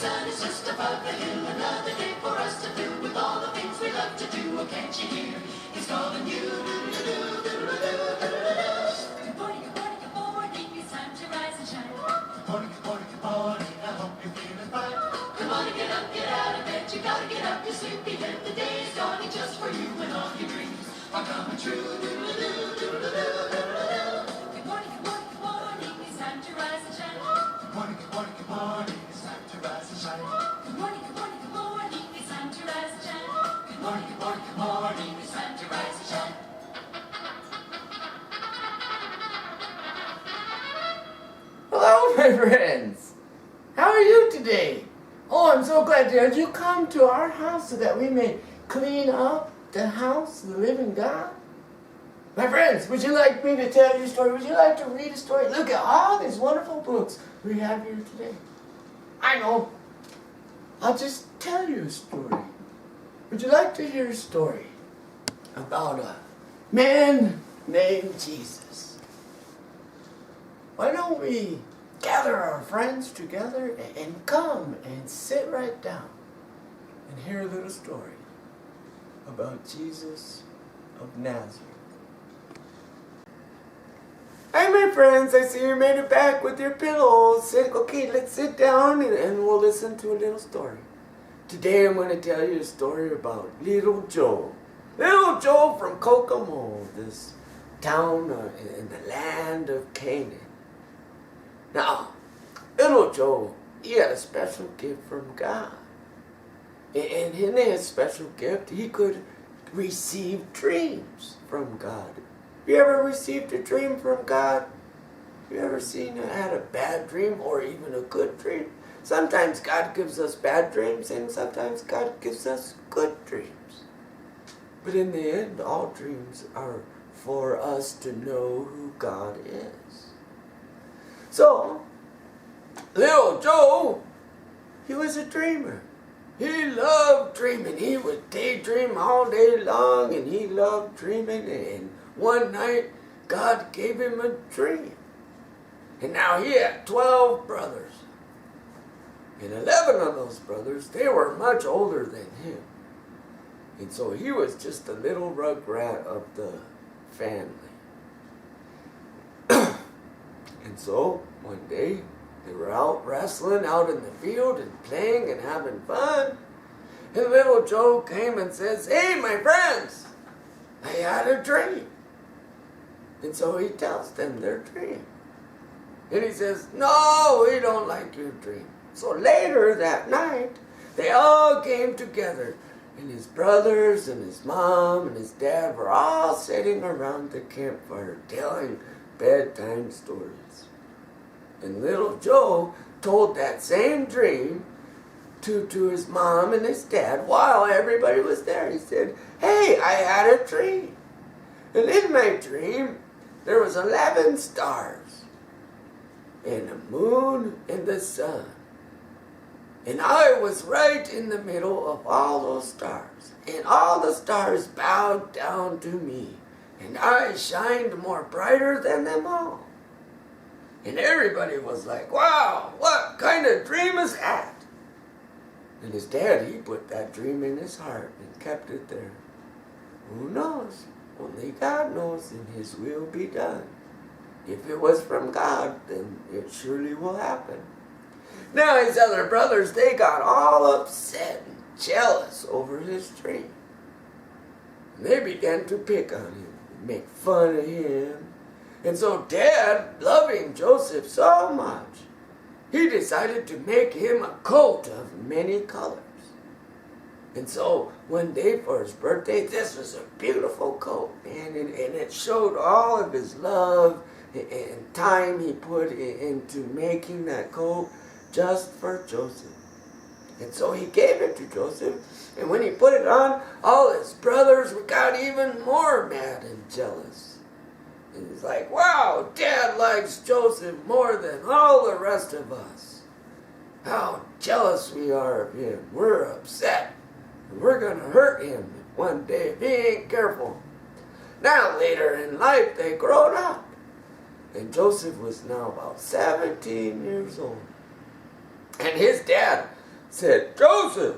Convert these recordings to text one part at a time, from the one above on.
sun is just above the hill. Another day for us to do with all the things we love to do. Oh, can't you hear? He's calling you. Good morning, good morning, good morning. It's time to rise and shine. Good morning, good morning, good morning. I hope you're feeling fine. Come on and get up, get out of bed. You gotta get up, you're sleepy head. The day is dawning just for you, and all your dreams are coming true. Good morning, good morning, good morning. It's time to rise and shine. Good morning, good morning, good morning. It's time to rise and shine. Good morning, good morning, good morning. It's time to rise and shine. Good morning, good morning, good morning. It's time to rise and shine. Hello, my friends. How are you today? Oh, I'm so glad that you come to our house so that we may clean up the house of the living God. My friends, would you like me to tell you a story? Would you like to read a story? Look at all these wonderful books we have here today. I know. I'll just tell you a story. Would you like to hear a story about a man named Jesus? Why don't we gather our friends together and come and sit right down and hear a little story about Jesus of Nazareth. Hi, my friends. I see you made it back with your pillows. Okay, let's sit down and we'll listen to a little story. Today I'm going to tell you a story about Little Joe. Little Joe from Kokomo, this town in the land of Canaan. Now, Little Joe, he had a special gift from God. And in his special gift, he could receive dreams from God. You ever received a dream from God? You ever had a bad dream or even a good dream? Sometimes God gives us bad dreams and sometimes God gives us good dreams. But in the end, all dreams are for us to know who God is. So, Little Joe, he was a dreamer. He loved dreaming. He would daydream all day long and he loved dreaming. And one night, God gave him a dream. And now he had 12 brothers. And 11 of those brothers, they were much older than him. And so he was just a little rugrat of the family. And so, one day, they were out wrestling out in the field and playing and having fun. And Little Joe came and says, "Hey, my friends, I had a dream." And so he tells them their dream. And he says, "No, we don't like your dream." So later that night, they all came together. And his brothers and his mom and his dad were all sitting around the campfire telling bedtime stories. And Little Joe told that same dream to his mom and his dad while everybody was there. He said, "Hey, I had a dream. And in my dream, there was 11 stars and a moon and the sun. And I was right in the middle of all those stars. And all the stars bowed down to me. And I shined more brighter than them all." And everybody was like, "Wow, what kind of dream is that?" And his dad, he put that dream in his heart and kept it there. Who knows? Only God knows, and his will be done. If it was from God, then it surely will happen. Now his other brothers, they got all upset and jealous over his dream. And they began to pick on him, make fun of him. And so Dad, loving Joseph so much, he decided to make him a coat of many colors. And so one day for his birthday, this was a beautiful coat, man. And it showed all of his love and time he put into making that coat just for Joseph. And so he gave it to Joseph. And when he put it on, all his brothers got even more mad and jealous. And he's like, "Wow, Dad likes Joseph more than all the rest of us. How jealous we are of him. We're upset. And we're going to hurt him one day if he ain't careful." Now later in life, they grown up. And Joseph was now about 17 years old. And his dad said, Joseph,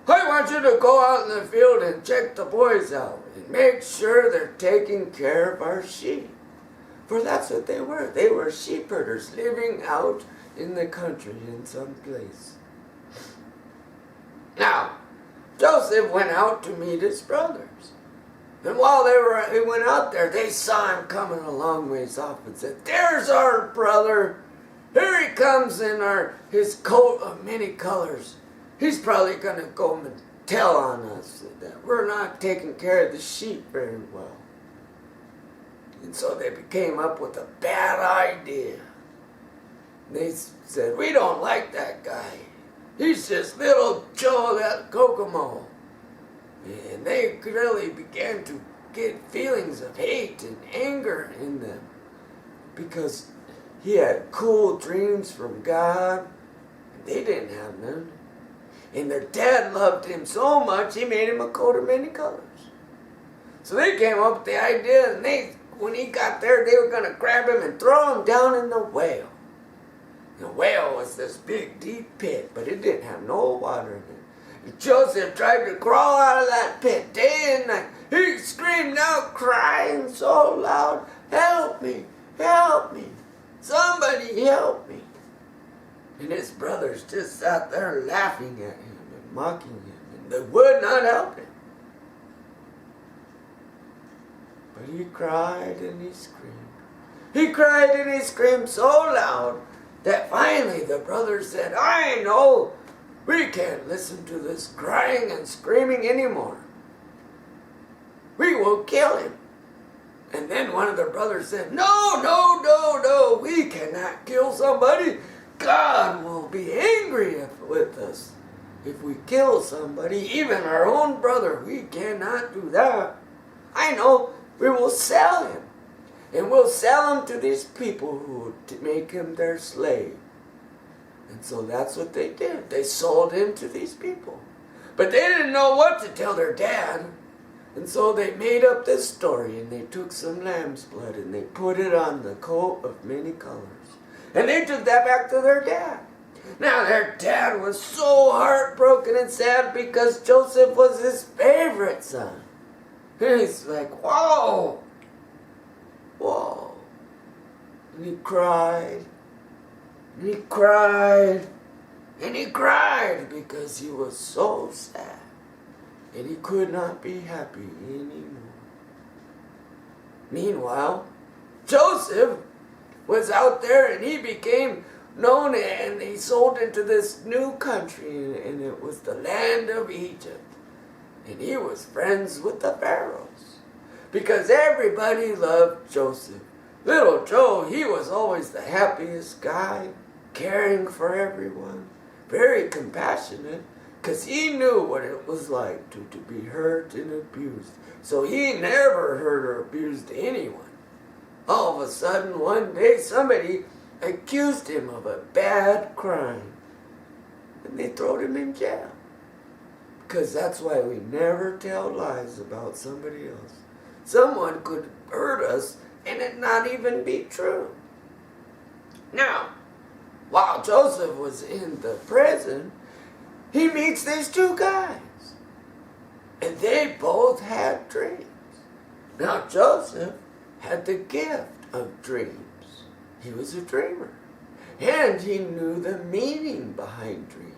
I want you to go out in the field and check the boys out and make sure they're taking care of our sheep. For that's what they were. They were sheep herders living out in the country in some place. Now, Joseph went out to meet his brothers. And while he went out there, they saw him coming a long ways off and said, there's our brother. Here he comes in his coat of many colors. He's probably going to go and tell on us that we're not taking care of the sheep very well. And so they came up with a bad idea. They said, we don't like that guy. He's just little Joe, that Kokomo. And they really began to get feelings of hate and anger in them because he had cool dreams from God. They didn't have none. And their dad loved him so much, he made him a coat of many colors. So they came up with the idea, and when he got there, they were going to grab him and throw him down in the whale. The whale was this big, deep pit, but it didn't have no water in it. And Joseph tried to crawl out of that pit day and night. He screamed out, crying so loud, help me, help me, somebody help me. And his brothers just sat there laughing at him and mocking him, and they would not help him. But he cried and he screamed. He cried and he screamed so loud that finally the brothers said, I know, we can't listen to this crying and screaming anymore. We will kill him. And then one of the brothers said, no, no, no, no, we cannot kill somebody. God will be angry with us if we kill somebody, even our own brother. We cannot do that. I know, we will sell him. And we'll sell him to these people who will make him their slave. And so that's what they did. They sold him to these people. But they didn't know what to tell their dad. And so they made up this story, and they took some lamb's blood and they put it on the coat of many colors. And they took that back to their dad. Now their dad was so heartbroken and sad because Joseph was his favorite son. And he's like, whoa, whoa. And he cried, and he cried, and he cried because he was so sad. And he could not be happy anymore. Meanwhile, Joseph was out there and he became known, and he sold into this new country, and it was the land of Egypt. And he was friends with the pharaohs because everybody loved Joseph. Little Joe, he was always the happiest guy, caring for everyone, very compassionate, because he knew what it was like to be hurt and abused. So he never hurt or abused anyone. All of a sudden, one day, somebody accused him of a bad crime. And they threw him in jail. Because that's why we never tell lies about somebody else. Someone could hurt us and it not even be true. Now, while Joseph was in the prison, he meets these two guys. And they both had dreams. Now, Joseph had the gift of dreams. He was a dreamer. And he knew the meaning behind dreams.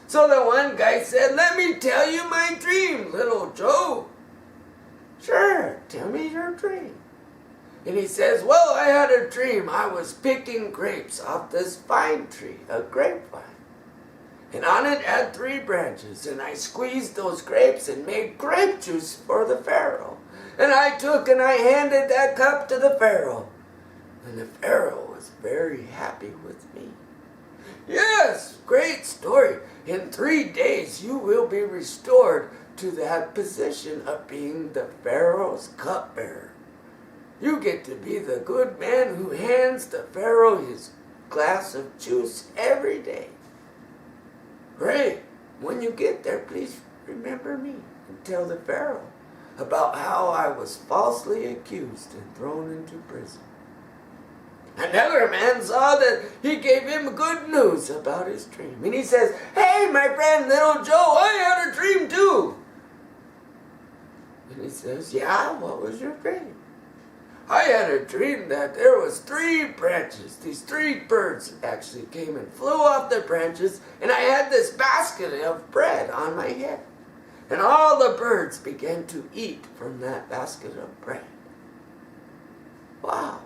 So the one guy said, let me tell you my dream, little Joe. Sure, tell me your dream. And he says, well, I had a dream. I was picking grapes off this vine tree, a grapevine. And on it had 3 branches. And I squeezed those grapes and made grape juice for the Pharaoh. And I took and I handed that cup to the Pharaoh. And the Pharaoh was very happy with me. Yes, great story. In 3 days you will be restored to that position of being the Pharaoh's cupbearer. You get to be the good man who hands the Pharaoh his glass of juice every day. Great. When you get there, please remember me and tell the Pharaoh about how I was falsely accused and thrown into prison. Another man saw that he gave him good news about his dream. And he says, "Hey, my friend Little Joe, I had a dream too." And he says, "Yeah, what was your dream?" "I had a dream that there was 3 branches. These 3 birds actually came and flew off the branches, and I had this basket of bread on my head. And all the birds began to eat from that basket of bread." Wow.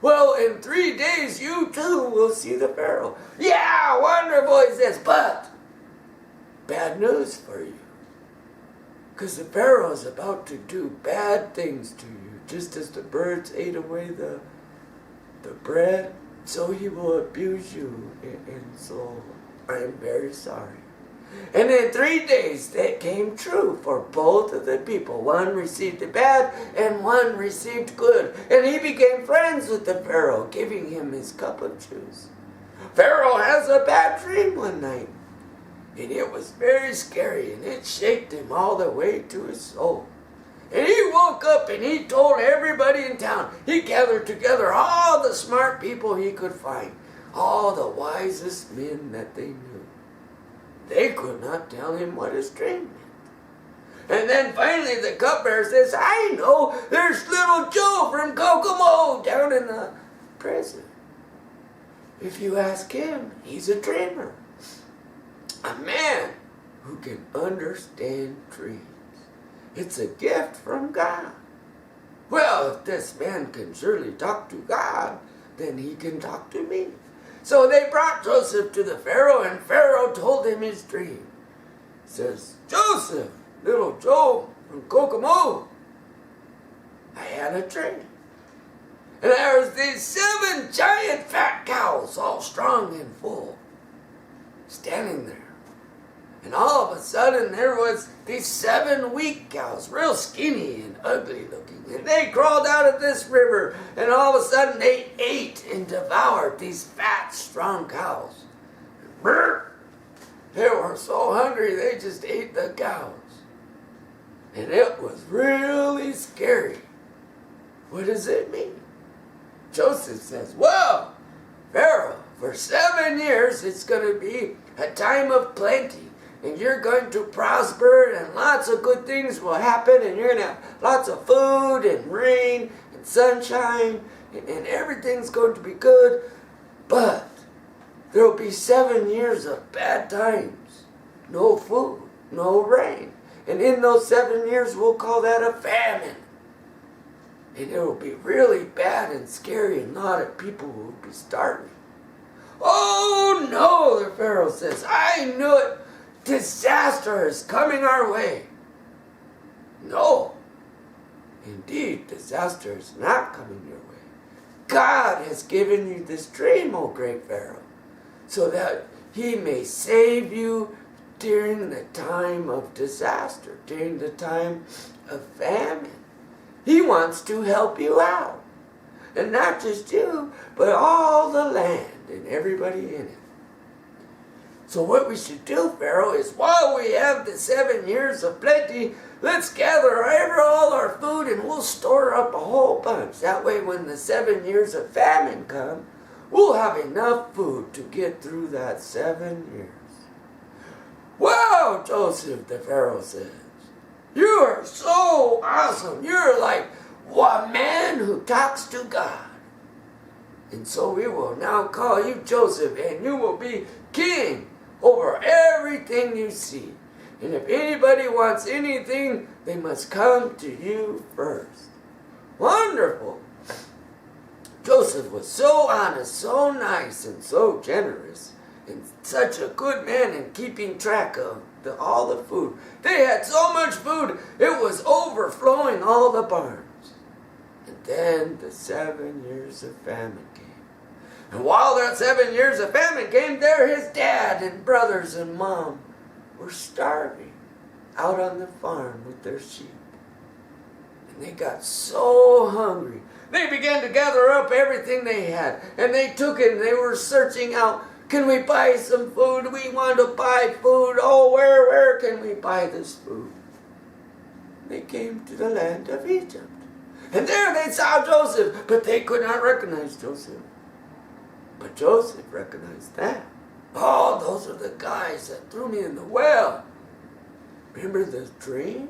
"Well, in 3 days, you too will see the Pharaoh." "Yeah, wonderful," he says, "but bad news for you. Because the Pharaoh is about to do bad things to you. Just as the birds ate away the bread, so he will abuse you. And so I'm very sorry." And in 3 days that came true for both of the people. One received the bad and one received good. And he became friends with the Pharaoh, giving him his cup of juice. Pharaoh has a bad dream one night. And it was very scary, and it shook him all the way to his soul. And he woke up and he told everybody in town. He gathered together all the smart people he could find, all the wisest men that they knew. They could not tell him what his dream meant. And then finally the cupbearer says, "I know, there's Little Joe from Kokomo down in the prison. If you ask him, he's a dreamer. A man who can understand dreams. It's a gift from God." "Well, if this man can surely talk to God, then he can talk to me." So they brought Joseph to the Pharaoh, and Pharaoh told him his dream. He says, "Joseph, Little Joe from Kokomo, I had a dream. And there was these 7 giant fat cows, all strong and full, standing there. And all of a sudden there was these 7 weak cows, real skinny and ugly looking. And they crawled out of this river, and all of a sudden they ate and devoured these fat, strong cows. Brr! They were so hungry they just ate the cows. And it was really scary. What does it mean?" Joseph says, "Well, Pharaoh, for 7 years it's going to be a time of plenty. And you're going to prosper, and lots of good things will happen, and you're going to have lots of food and rain and sunshine, and everything's going to be good. But there will be 7 years of bad times. No food, no rain. And in those 7 years, we'll call that a famine. And it will be really bad and scary, and a lot of people will be starving." "Oh no," the Pharaoh says, "I knew it. Disaster is coming our way." "No, indeed, disaster is not coming your way. God has given you this dream, O great Pharaoh, so that he may save you during the time of disaster, during the time of famine. He wants to help you out. And not just you, but all the land and everybody in it. So what we should do, Pharaoh, is while we have the 7 years of plenty, let's gather all our food and we'll store up a whole bunch. That way when the 7 years of famine come, we'll have enough food to get through that 7 years." "Wow, Joseph," the Pharaoh says, "you are so awesome. You're like a man who talks to God. And so we will now call you Joseph, and you will be king over everything you see. And if anybody wants anything, they must come to you first." Wonderful. Joseph was so honest, so nice, and so generous, and such a good man in keeping track of all the food. They had so much food, it was overflowing all the barns. And then the 7 years of famine came. And while that 7 years of famine came, there his dad and brothers and mom were starving out on the farm with their sheep. And they got so hungry, they began to gather up everything they had. And they took it and they were searching out, "Can we buy some food? We want to buy food. Oh, where can we buy this food?" They came to the land of Egypt. And there they saw Joseph, but they could not recognize Joseph. But Joseph recognized them. Oh, those are the guys that threw me in the well. Remember the dream?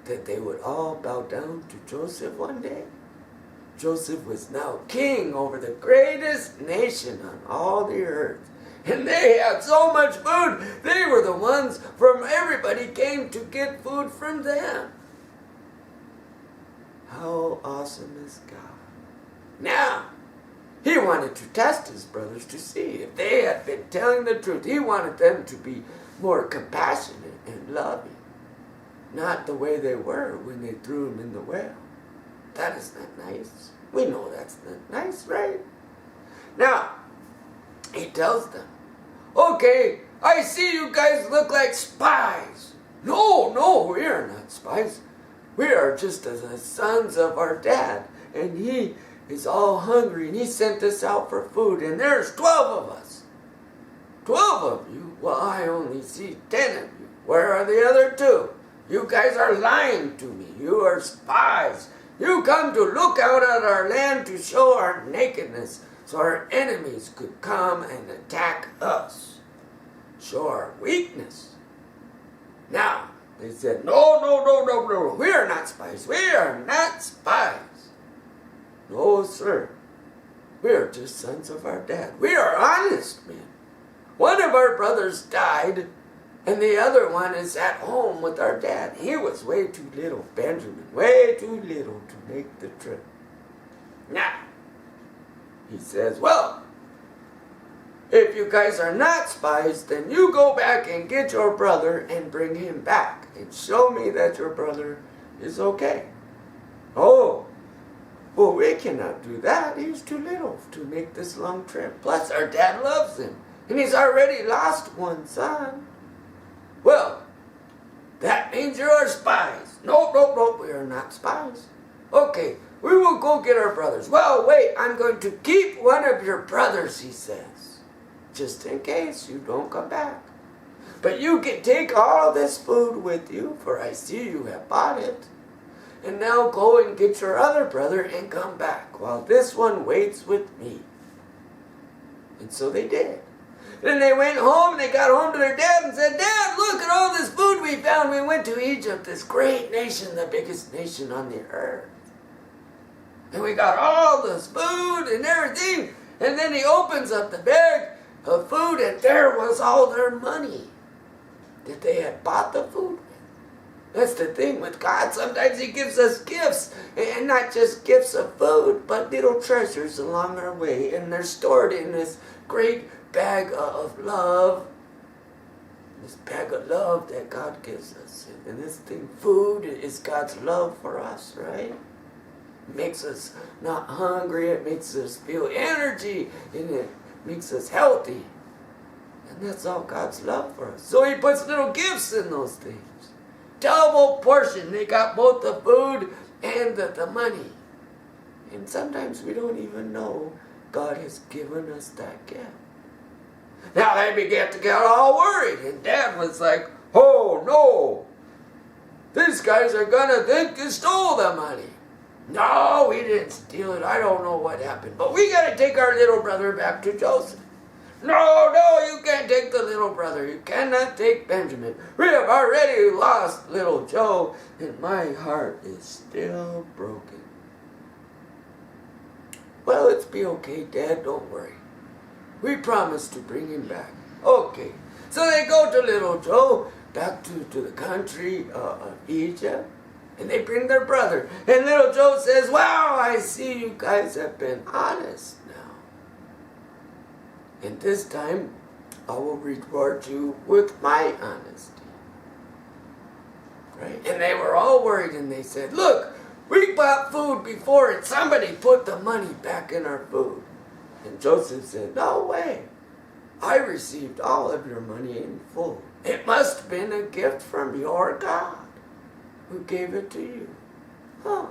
That they would all bow down to Joseph one day? Joseph was now king over the greatest nation on all the earth. And they had so much food, they were the ones from everybody came to get food from them. How awesome is God? Now, he wanted to test his brothers to see if they had been telling the truth. He wanted them to be more compassionate and loving. Not the way they were when they threw him in the well. That is not nice. We know that's not nice, right? Now, he tells them, okay, I see you guys look like spies. No, we are not spies. We are just the sons of our dad. And he is all hungry and he sent us out for food. And there's 12 of us. 12 of you? Well, I only see 10 of you. Where are the other 2? You guys are lying to me. You are spies. You come to look out at our land to show our nakedness so our enemies could come and attack us. Show our weakness. Now, they said, no. We are not spies. We are not spies. No, sir. We are just sons of our dad. We are honest men. One of our brothers died, and the other one is at home with our dad. He was way too little, Benjamin, way too little to make the trip. Now, he says, well, if you guys are not spies, then you go back and get your brother and bring him back and show me that your brother is okay. Oh, well, we cannot do that. He's too little to make this long trip. Plus, our dad loves him, and he's already lost one son. Well, that means you're spies. No, we are not spies. Okay, we will go get our brothers. Well, wait, I'm going to keep one of your brothers, he says, just in case you don't come back. But you can take all this food with you, for I see you have bought it. And now go and get your other brother and come back, while this one waits with me. And so they did. Then they went home and they got home to their dad and said, Dad, look at all this food we found. We went to Egypt, this great nation, the biggest nation on the earth. And we got all this food and everything. And then he opens up the bag of food and there was all their money that they had bought the food with. That's the thing with God. Sometimes he gives us gifts, and not just gifts of food, but little treasures along our way. And they're stored in this great bag of love. This bag of love that God gives us. And this thing, food, is God's love for us, right? It makes us not hungry. It makes us feel energy. And it makes us healthy. And that's all God's love for us. So he puts little gifts in those things. Double portion. They got both the food and the money. And sometimes we don't even know God has given us that gift. Now they began to get all worried. And Dad was like, oh no. These guys are going to think you stole the money. No, we didn't steal it. I don't know what happened. But we got to take our little brother back to Joseph. No, you can't take the little brother. You cannot take Benjamin. We have already lost little Joe, and my heart is still broken. Well, it's be okay, Dad. Don't worry. We promised to bring him back. Okay. So they go to little Joe back to the country of Egypt, and they bring their brother. And little Joe says, wow, I see you guys have been honest now. And this time, I will reward you with my honesty. Right? And they were all worried and they said, look, we bought food before and somebody put the money back in our food. And Joseph said, no way. I received all of your money in full. It must have been a gift from your God who gave it to you. Huh.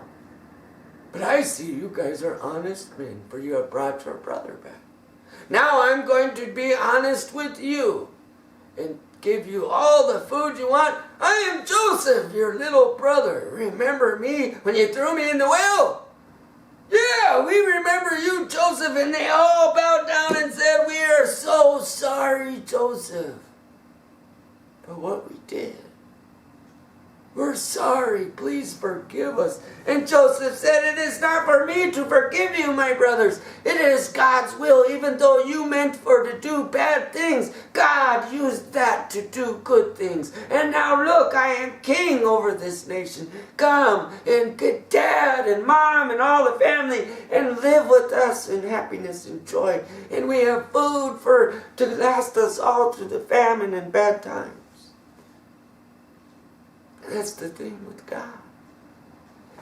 But I see you guys are honest men, for you have brought your brother back. Now I'm going to be honest with you. and give you all the food you want. I am Joseph, your little brother. Remember me when you threw me in the well? Yeah, we remember you, Joseph. And they all bowed down and said, we are so sorry, Joseph, for what we did. We're sorry, please forgive us. And Joseph said, it is not for me to forgive you, my brothers. It is God's will, even though you meant for to do bad things. God used that to do good things. And now look, I am king over this nation. Come and get dad and mom and all the family and live with us in happiness and joy. And we have food to last us all through the famine and bad times. That's the thing with God.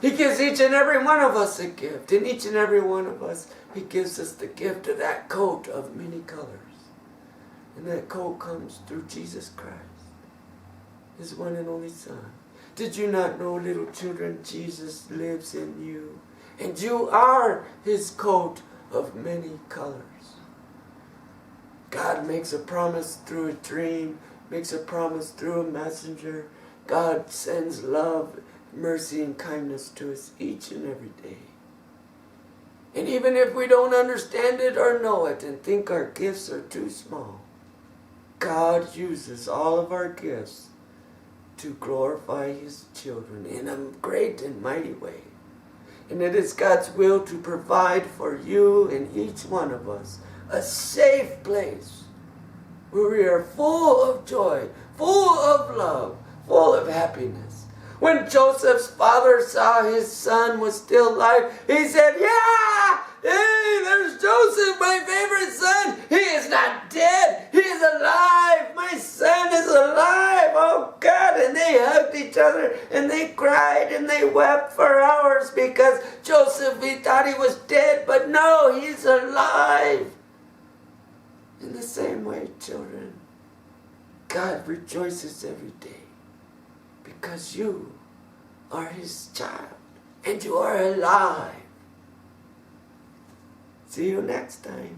He gives each and every one of us a gift. And each and every one of us, He gives us the gift of that coat of many colors. And that coat comes through Jesus Christ, His one and only Son. Did you not know, little children, Jesus lives in you? And you are His coat of many colors. God makes a promise through a dream, makes a promise through a messenger. God sends love, mercy, and kindness to us each and every day. And even if we don't understand it or know it and think our gifts are too small, God uses all of our gifts to glorify His children in a great and mighty way. And it is God's will to provide for you and each one of us a safe place where we are full of joy, full of love, full of happiness. When Joseph's father saw his son was still alive, he said, yeah, hey, there's Joseph, my favorite son. He is not dead. He is alive. My son is alive. Oh, God. And they hugged each other, and they cried, and they wept for hours because Joseph, he thought he was dead, but no, he's alive. In the same way, children, God rejoices every day, because you are His child and you are alive. See you next time.